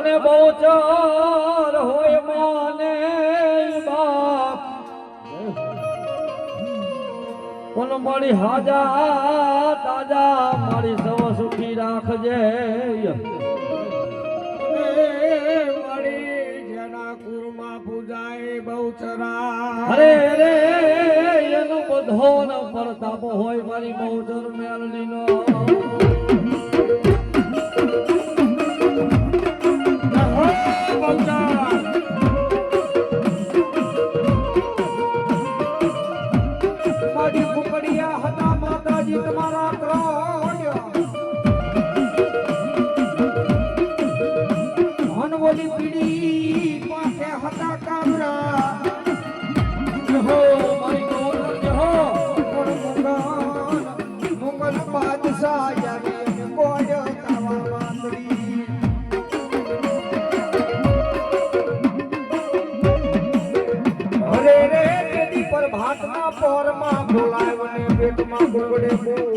અને બહુચર હોય માને બાપ પણ મારી હાજા તાજા મારી સવ સુખી રાખજે અરે રે એનો બધો ન પ્રતાપ હોય મારી બહુચર મેલડી નો મારી કુકડિયા હતા માતાજી તમારા ત્રણ વનવલી પીડી પાસે હતા કામરા હો મારી ગોર હો મુગલ બાદશાહ યારી કોડ તાવા વાંદરી અરે રે તેદી પર ભાતના પોરમાં બોલાવ્યો ને પેટમાં ગોગડે